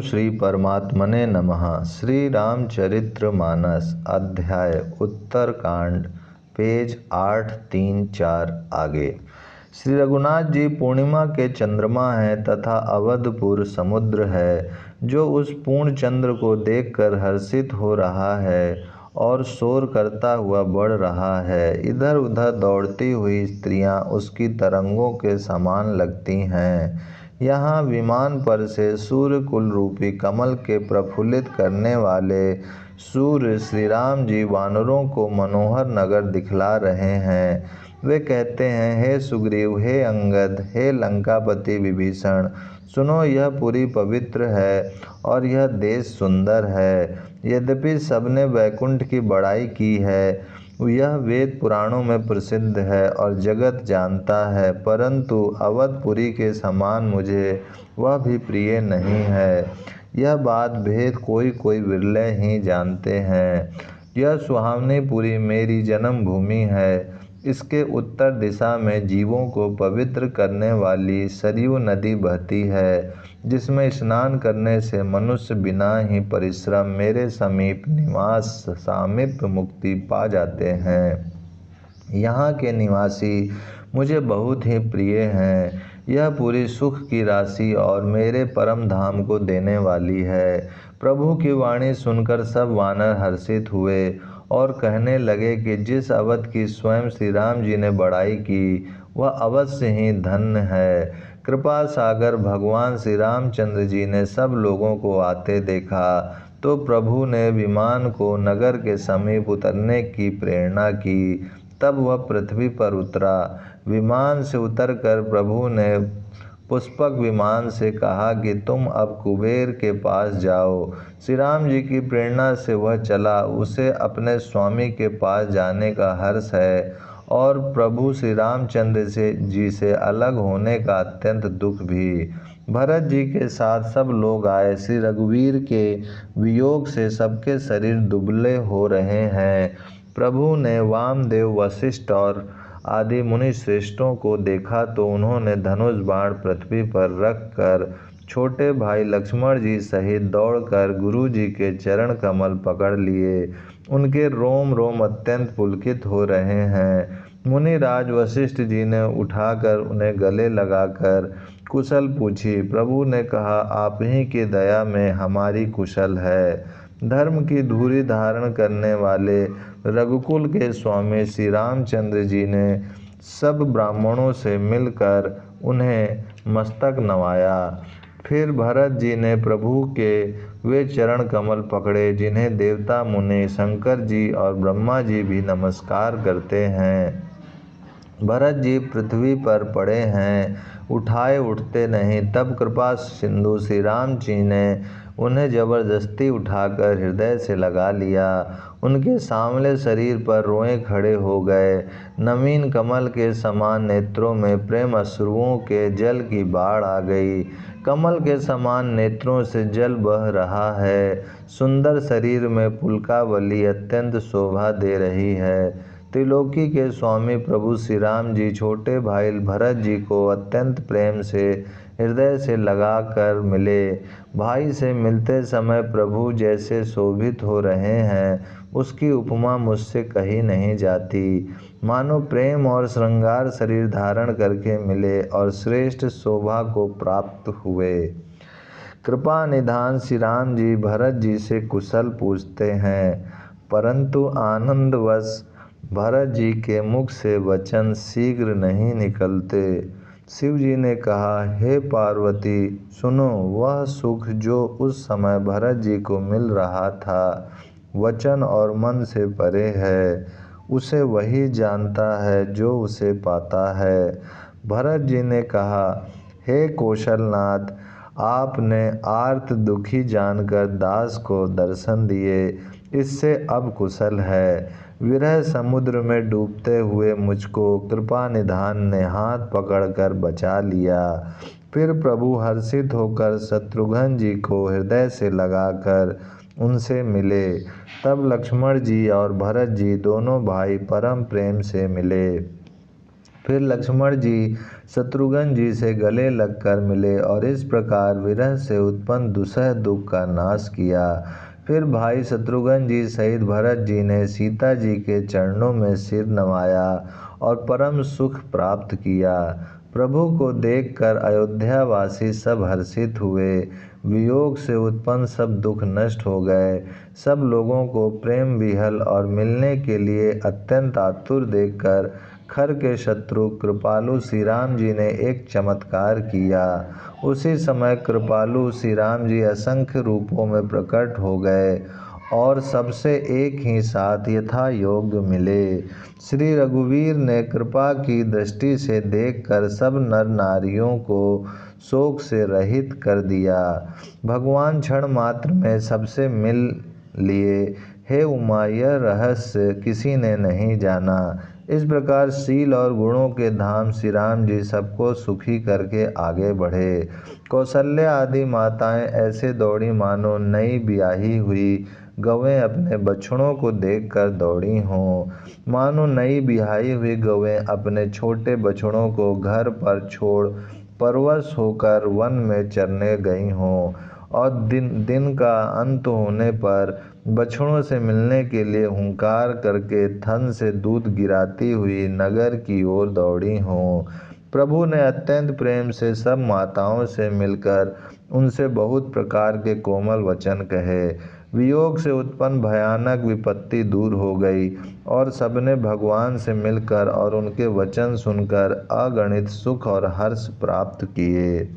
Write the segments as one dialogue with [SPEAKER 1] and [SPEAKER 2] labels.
[SPEAKER 1] श्री परमात्मने नमः। श्री रामचरितमानस अध्याय उत्तरकांड पेज 834 आगे। श्री रघुनाथ जी पूर्णिमा के चंद्रमा हैं तथा अवधपुर समुद्र है, जो उस पूर्ण चंद्र को देखकर हर्षित हो रहा है और शोर करता हुआ बढ़ रहा है। इधर उधर दौड़ती हुई स्त्रियां उसकी तरंगों के समान लगती हैं। यहाँ विमान पर से सूर्य कुल रूपी कमल के प्रफुल्लित करने वाले सूर्य श्री राम जी वानरों को मनोहर नगर दिखला रहे हैं। वे कहते हैं, हे सुग्रीव, हे अंगद, हे लंकापति विभीषण, सुनो, यह पुरी पवित्र है और यह देश सुंदर है। यद्यपि सबने वैकुंठ की बड़ाई की है, यह वेद पुराणों में प्रसिद्ध है और जगत जानता है, परंतु अवधपुरी के समान मुझे वह भी प्रिय नहीं है। यह बात भेद कोई कोई विरले ही जानते हैं। यह सुहावनी पुरी मेरी जन्मभूमि है। इसके उत्तर दिशा में जीवों को पवित्र करने वाली सरयू नदी बहती है, जिसमें स्नान करने से मनुष्य बिना ही परिश्रम मेरे समीप निवास सामीप्य मुक्ति पा जाते हैं। यहाँ के निवासी मुझे बहुत ही प्रिय हैं। यह पूरी सुख की राशि और मेरे परम धाम को देने वाली है। प्रभु की वाणी सुनकर सब वानर हर्षित हुए और कहने लगे कि जिस अवध की स्वयं श्री राम जी ने बड़ाई की, वह अवश्य ही धन्य है। कृपा सागर भगवान श्री रामचंद्र जी ने सब लोगों को आते देखा तो प्रभु ने विमान को नगर के समीप उतरने की प्रेरणा की। तब वह पृथ्वी पर उतरा। विमान से उतरकर प्रभु ने पुष्पक विमान से कहा कि तुम अब कुबेर के पास जाओ। श्री राम जी की प्रेरणा से वह चला। उसे अपने स्वामी के पास जाने का हर्ष है और प्रभु श्री रामचंद्र जी से अलग होने का अत्यंत दुख भी। भरत जी के साथ सब लोग आए। श्री रघुवीर के वियोग से सबके शरीर दुबले हो रहे हैं। प्रभु ने वामदेव, वशिष्ठ और आदि मुनि श्रेष्ठों को देखा तो उन्होंने धनुष बाण पृथ्वी पर रखकर छोटे भाई लक्ष्मण जी सहित दौड़कर गुरु जी के चरण कमल पकड़ लिए। उनके रोम रोम अत्यंत पुलकित हो रहे हैं। मुनि राज वशिष्ठ जी ने उठाकर उन्हें गले लगाकर कुशल पूछी। प्रभु ने कहा, आप ही की दया में हमारी कुशल है। धर्म की धूरी धारण करने वाले रघुकुल के स्वामी श्री रामचंद्र जी ने सब ब्राह्मणों से मिलकर उन्हें मस्तक नवाया। फिर भरत जी ने प्रभु के वे चरण कमल पकड़े जिन्हें देवता, मुनि, शंकर जी और ब्रह्मा जी भी नमस्कार करते हैं। भरत जी पृथ्वी पर पड़े हैं, उठाए उठते नहीं। तब कृपा सिंधु श्री राम जी ने उन्हें जबरदस्ती उठाकर हृदय से लगा लिया। उनके सांवले शरीर पर रोए खड़े हो गए। नवीन कमल के समान नेत्रों में प्रेम अश्रुओं के जल की बाढ़ आ गई। कमल के समान नेत्रों से जल बह रहा है। सुंदर शरीर में पुलकावली अत्यंत शोभा दे रही है। त्रिलोकी के स्वामी प्रभु श्री राम जी छोटे भाई भरत जी को अत्यंत प्रेम से हृदय से लगा कर मिले। भाई से मिलते समय प्रभु जैसे शोभित हो रहे हैं, उसकी उपमा मुझसे कही नहीं जाती। मानो प्रेम और श्रृंगार शरीर धारण करके मिले और श्रेष्ठ शोभा को प्राप्त हुए। कृपा निधान श्री राम जी भरत जी से कुशल पूछते हैं, परंतु आनंदवश भरत जी के मुख से वचन शीघ्र नहीं निकलते। शिव जी ने कहा, हे पार्वती, सुनो, वह सुख जो उस समय भरत जी को मिल रहा था वचन और मन से परे है। उसे वही जानता है जो उसे पाता है। भरत जी ने कहा, हे कौशलनाथ, आपने आर्त दुखी जानकर दास को दर्शन दिए, इससे अब कुशल है। विरह समुद्र में डूबते हुए मुझको कृपा निधान ने हाथ पकड़कर बचा लिया। फिर प्रभु हर्षित होकर शत्रुघ्न जी को हृदय से लगाकर उनसे मिले। तब लक्ष्मण जी और भरत जी दोनों भाई परम प्रेम से मिले। फिर लक्ष्मण जी शत्रुघ्न जी से गले लगकर मिले और इस प्रकार विरह से उत्पन्न दुसह दुख का नाश किया। फिर भाई शत्रुघ्न जी सहित भरत जी ने सीता जी के चरणों में सिर नवाया और परम सुख प्राप्त किया। प्रभु को देखकर अयोध्यावासी सब हर्षित हुए। वियोग से उत्पन्न सब दुख नष्ट हो गए। सब लोगों को प्रेम विहल और मिलने के लिए अत्यंत आतुर देखकर खर के शत्रु कृपालु श्री राम जी ने एक चमत्कार किया। उसी समय कृपालु श्री राम जी असंख्य रूपों में प्रकट हो गए और सबसे एक ही साथ यथा योग्य मिले। श्री रघुवीर ने कृपा की दृष्टि से देखकर सब नर नारियों को शोक से रहित कर दिया। भगवान क्षण मात्र में सबसे मिल लिए। हे उमा, यह रहस्य किसी ने नहीं जाना। इस प्रकार शील और गुणों के धाम श्री राम जी सबको सुखी करके आगे बढ़े। कौशल्या आदि माताएं ऐसे दौड़ी मानो नई ब्याही हुई गवें अपने बछड़ों को देखकर दौड़ी हों। मानो नई ब्याही हुई गवें अपने छोटे बछड़ों को घर पर छोड़ परवश होकर वन में चरने गई हों और दिन का अंत होने पर बछड़ों से मिलने के लिए हुंकार करके थन से दूध गिराती हुई नगर की ओर दौड़ी हों। प्रभु ने अत्यंत प्रेम से सब माताओं से मिलकर उनसे बहुत प्रकार के कोमल वचन कहे। वियोग से उत्पन्न भयानक विपत्ति दूर हो गई और सबने भगवान से मिलकर और उनके वचन सुनकर अगणित सुख और हर्ष प्राप्त किए।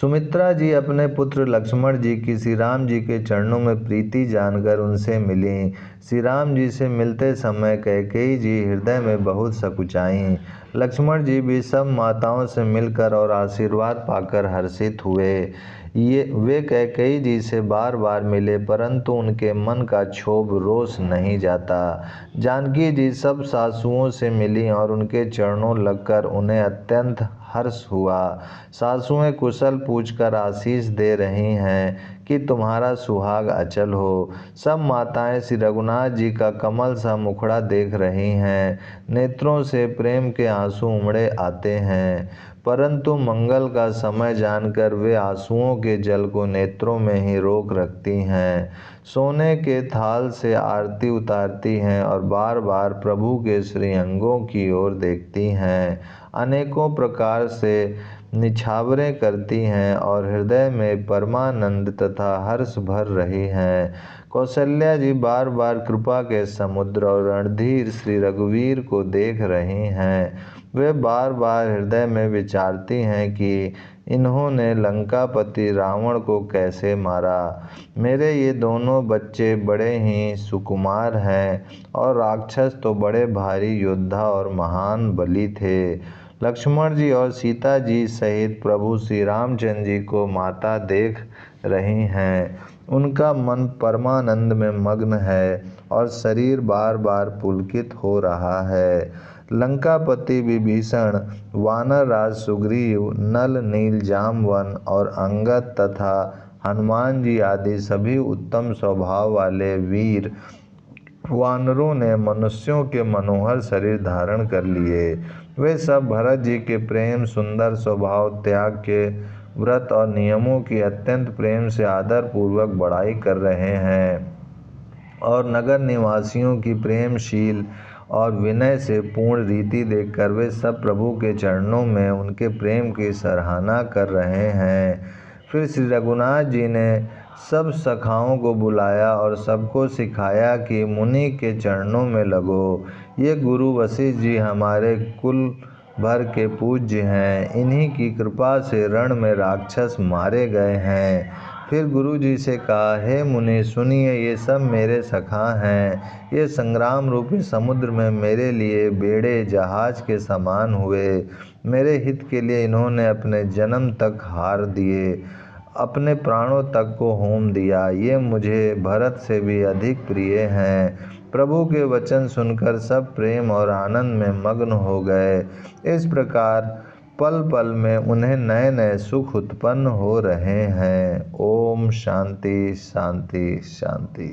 [SPEAKER 1] सुमित्रा जी अपने पुत्र लक्ष्मण जी की श्री राम जी के चरणों में प्रीति जानकर उनसे मिलीं। श्री राम जी से मिलते समय कैकेयी जी हृदय में बहुत सकुचाईं। लक्ष्मण जी भी सब माताओं से मिलकर और आशीर्वाद पाकर हर्षित हुए। वे कैकेयी जी से बार बार मिले परंतु उनके मन का क्षोभ रोष नहीं जाता। जानकी जी सब सासुओं से मिलीं और उनके चरणों लगकर उन्हें अत्यंत हर्ष हुआ। सासुएं कुशल पूछकर आशीष दे रही हैं कि तुम्हारा सुहाग अचल हो। सब माताएं श्री रघुनाथ जी का कमल सा मुखड़ा देख रही हैं। नेत्रों से प्रेम के आंसू उमड़े आते हैं परंतु मंगल का समय जानकर वे आंसुओं के जल को नेत्रों में ही रोक रखती हैं। सोने के थाल से आरती उतारती हैं और बार बार प्रभु के श्रीअंगों की ओर देखती हैं। अनेकों प्रकार से निछावरें करती हैं और हृदय में परमानंद तथा हर्ष भर रही हैं। कौशल्या जी बार बार कृपा के समुद्र और रणधीर श्री रघुवीर को देख रही हैं। वे बार बार हृदय में विचारती हैं कि इन्होंने लंकापति रावण को कैसे मारा। मेरे ये दोनों बच्चे बड़े ही सुकुमार हैं और राक्षस तो बड़े भारी योद्धा और महान बली थे। लक्ष्मण जी और सीता जी सहित प्रभु श्री रामचंद्र जी को माता देख रही हैं। उनका मन परमानंद में मग्न है और शरीर बार बार पुलकित हो रहा है। लंकापति विभीषण, वानर राज सुग्रीव, नल नील जामवन और अंगद तथा हनुमान जी आदि सभी उत्तम स्वभाव वाले वीर वानरों ने मनुष्यों के मनोहर शरीर धारण कर लिए। वे सब भरत जी के प्रेम, सुंदर स्वभाव, त्याग के व्रत और नियमों की अत्यंत प्रेम से आदर पूर्वक बड़ाई कर रहे हैं और नगर निवासियों की प्रेमशील और विनय से पूर्ण रीति देखकर वे सब प्रभु के चरणों में उनके प्रेम की सराहना कर रहे हैं। फिर श्री रघुनाथ जी ने सब सखाओं को बुलाया और सबको सिखाया कि मुनि के चरणों में लगो। ये गुरु वशिष्ठ जी हमारे कुल भर के पूज्य हैं। इन्हीं की कृपा से रण में राक्षस मारे गए हैं। फिर गुरु जी से कहा, हे मुनि सुनिए, ये सब मेरे सखा हैं। ये संग्राम रूपी समुद्र में मेरे लिए बेड़े जहाज के समान हुए। मेरे हित के लिए इन्होंने अपने जन्म तक हार दिए, अपने प्राणों तक को होम दिया। ये मुझे भरत से भी अधिक प्रिय हैं। प्रभु के वचन सुनकर सब प्रेम और आनंद में मग्न हो गए। इस प्रकार पल पल में उन्हें नए नए सुख उत्पन्न हो रहे हैं। ओम शांति शांति शांति।